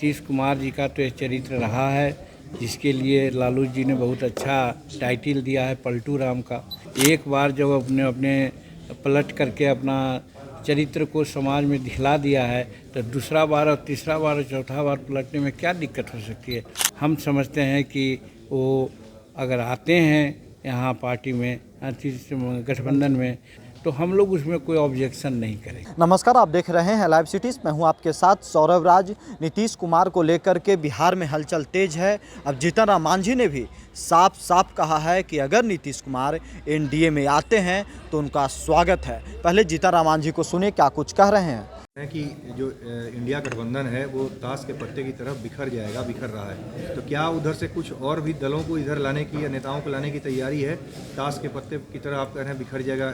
नीतीश कुमार जी का तो ये चरित्र रहा है, जिसके लिए लालू जी ने बहुत अच्छा टाइटल दिया है पलटू राम का। एक बार जब अपने अपने पलट करके अपना चरित्र को समाज में दिखला दिया है, तो दूसरा बार और तीसरा बार और चौथा बार पलटने में क्या दिक्कत हो सकती है। हम समझते हैं कि वो अगर आते हैं यहाँ पार्टी में, गठबंधन में, तो हम लोग उसमें कोई ऑब्जेक्शन नहीं करेंगे। नमस्कार, आप देख रहे हैं लाइव सिटीज़। मैं हूं आपके साथ सौरभ राज। नीतीश कुमार को लेकर के बिहार में हलचल तेज है। अब जीतन राम मांझी ने भी साफ साफ कहा है कि अगर नीतीश कुमार एनडीए में आते हैं तो उनका स्वागत है। पहले जीतन राम मांझी को सुनिए क्या कुछ कह रहे हैं। कि जो इंडिया गठबंधन है वो ताश के पत्ते की तरफ बिखर रहा है, तो क्या उधर से कुछ और भी दलों को इधर लाने की या नेताओं को लाने की तैयारी है? ताश के पत्ते की तरह आप कह रहे हैं बिखर जाएगा।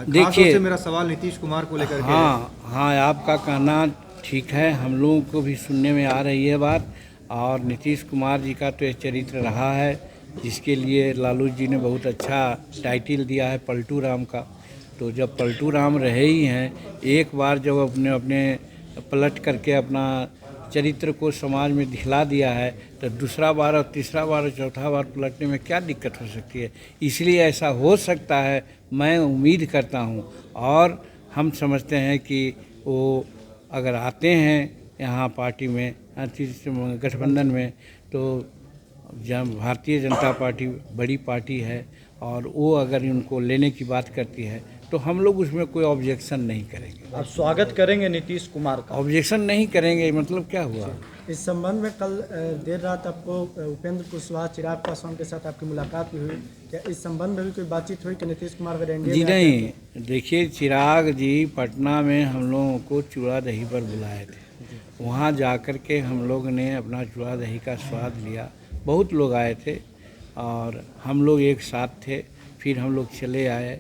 देखिए, से मेरा सवाल नीतीश कुमार को लेकर हाँ, आपका कहना ठीक है, हम लोगों को भी सुनने में आ रही है बात। और नीतीश कुमार जी का तो ये चरित्र रहा है, जिसके लिए लालू जी ने बहुत अच्छा टाइटल दिया है पलटू राम का। तो जब पलटू राम रहे ही हैं, एक बार जब अपने अपने पलट करके अपना चरित्र को समाज में दिखला दिया है, तो दूसरा बार और तीसरा बार और चौथा बार पलटने में क्या दिक्कत हो सकती है। इसलिए ऐसा हो सकता है, मैं उम्मीद करता हूं, और हम समझते हैं कि वो अगर आते हैं यहाँ पार्टी में, गठबंधन में, तो जब भारतीय जनता पार्टी बड़ी पार्टी है और वो अगर इनको लेने की बात करती है, तो हम लोग उसमें कोई ऑब्जेक्शन नहीं करेंगे। आप स्वागत करेंगे नीतीश कुमार का? ऑब्जेक्शन नहीं करेंगे, मतलब क्या हुआ? इस संबंध में कल देर रात आपको उपेंद्र कुशवाहा, चिराग पासवान के साथ आपकी मुलाकात भी हुई, क्या इस संबंध में भी कोई बातचीत हुई कि नीतीश कुमार अगर एनडीए जी नहीं, देखिए, चिराग जी पटना में हम लोगों को चूड़ा दही पर बुलाए थे। वहाँ जाकर के हम लोग ने अपना चूड़ा दही का स्वाद लिया। बहुत लोग आए थे और हम लोग एक साथ थे। फिर हम लोग चले आए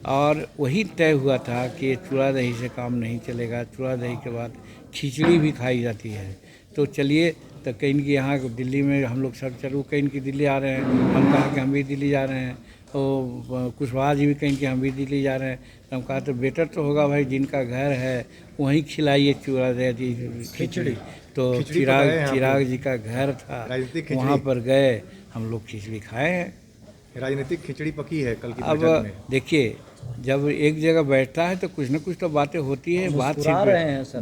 और वही तय हुआ था कि चूड़ा दही से काम नहीं चलेगा। चूड़ा दही के बाद खिचड़ी भी खाई जाती है। तो चलिए, तो कहीं की यहाँ दिल्ली में हम लोग सब चलो, कहीं की दिल्ली आ रहे हैं, हम कहा कि हम भी दिल्ली जा रहे हैं। तो कुशवाहा जी भी कहीं कि हम भी दिल्ली जा रहे हैं। तो हम कहा तो बेटर तो होगा भाई, जिनका घर है वहीं खिलाइए चूड़ा दही खिचड़ी। तो चिराग जी का घर था, वहाँ पर गए, हम लोग खिचड़ी खाए हैं। राजनीतिक खिचड़ी पकी है कल की अब बैठक में। देखिए, जब एक जगह बैठता है तो कुछ न कुछ तो बातें होती है।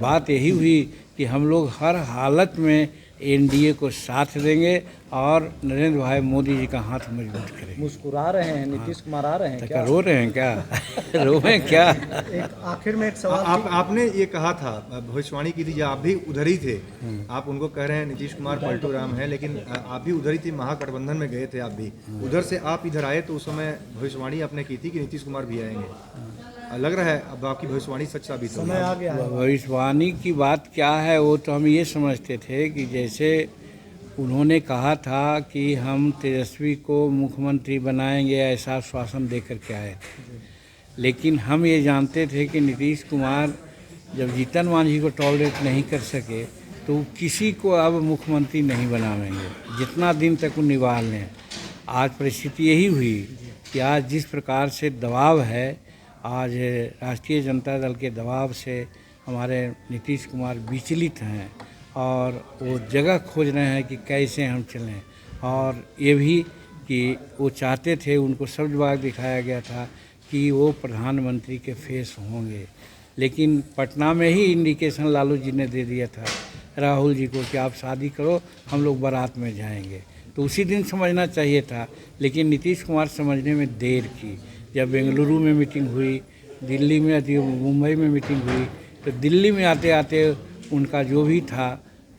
बात यही हुई कि हम लोग हर हालत में एनडीए को साथ देंगे और नरेंद्र भाई मोदी जी का हाथ मजबूत करेंगे। मुस्कुरा रहे हैं नीतीश कुमार, आ रहे हैं क्या? रो रहे हैं क्या? रोए क्या? आखिर में एक सवाल, आपने ये कहा था, भविष्यवाणी की थी, आप भी उधर ही थे। आप उनको कह रहे हैं नीतीश कुमार पलटू राम है, लेकिन आप भी उधर ही थी, महागठबंधन में गए थे आप भी। उधर से आप इधर आए तो उस समय भविष्यवाणी आपने की थी कि नीतीश कुमार भी आएंगे। लग रहा है अब आपकी भविष्यवाणी सच साबित हो समय आ गया है। भविष्यवाणी की बात क्या है, वो तो हम ये समझते थे कि जैसे उन्होंने कहा था कि हम तेजस्वी को मुख्यमंत्री बनाएंगे, ऐसा आश्वासन दे कर के आए थे। लेकिन हम ये जानते थे कि नीतीश कुमार जब जीतन मांझी को टॉलरेट नहीं कर सके, तो किसी को अब मुख्यमंत्री नहीं बनाएंगे, जितना दिन तक वो निभा लें। आज परिस्थिति यही हुई कि आज जिस प्रकार से दबाव है, आज राष्ट्रीय जनता दल के दबाव से हमारे नीतीश कुमार विचलित हैं और वो जगह खोज रहे हैं कि कैसे हम चलें। और ये भी कि वो चाहते थे, उनको सब जवाब दिखाया गया था कि वो प्रधानमंत्री के फेस होंगे। लेकिन पटना में ही इंडिकेशन लालू जी ने दे दिया था राहुल जी को कि आप शादी करो, हम लोग बारात में जाएंगे। तो उसी दिन समझना चाहिए था, लेकिन नीतीश कुमार समझने में देर की। जब बेंगलुरु में मीटिंग हुई, दिल्ली में, मुंबई में मीटिंग हुई, तो दिल्ली में आते आते उनका जो भी था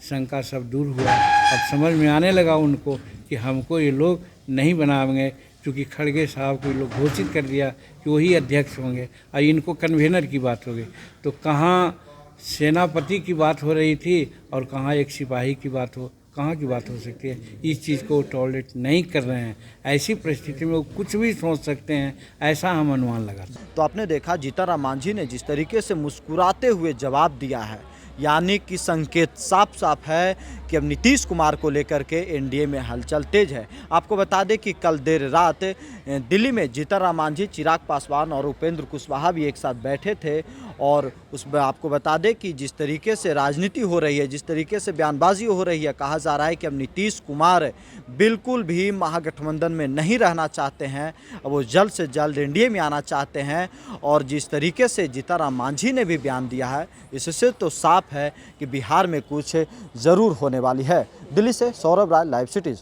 शंका सब दूर हुआ। अब समझ में आने लगा उनको कि हमको ये लोग नहीं बनाएंगे, क्योंकि खड़गे साहब को लोग घोषित कर दिया कि वही अध्यक्ष होंगे और इनको कन्वेनर की बात हो गई। तो कहाँ सेनापति की बात हो रही थी और कहाँ एक सिपाही की बात कहाँ की बात हो सकती है। इस चीज़ को टॉलरेट नहीं कर रहे हैं। ऐसी परिस्थिति में वो कुछ भी सोच सकते हैं, ऐसा हम अनुमान लगाते हैं। तो आपने देखा जीतन राम मांझी ने जिस तरीके से मुस्कुराते हुए जवाब दिया है यानी कि संकेत साफ साफ है कि अब नीतीश कुमार को लेकर के एनडीए में हलचल तेज है। आपको बता दें कि कल देर रात दिल्ली में जीतन राम मांझी, चिराग पासवान और उपेंद्र कुशवाहा भी एक साथ बैठे थे और उसमें आपको बता दें कि जिस तरीके से राजनीति हो रही है, जिस तरीके से बयानबाजी हो रही है, कहा जा रहा है कि अब नीतीश कुमार बिल्कुल भी महागठबंधन में नहीं रहना चाहते हैं, अब वो जल्द से जल्द एनडीए में आना चाहते हैं। और जिस तरीके से जीतन राम मांझी ने भी बयान दिया है, इससे तो साफ है कि बिहार में कुछ ज़रूर होने वाली है। दिल्ली से सौरभ राय, लाइव सिटीज़।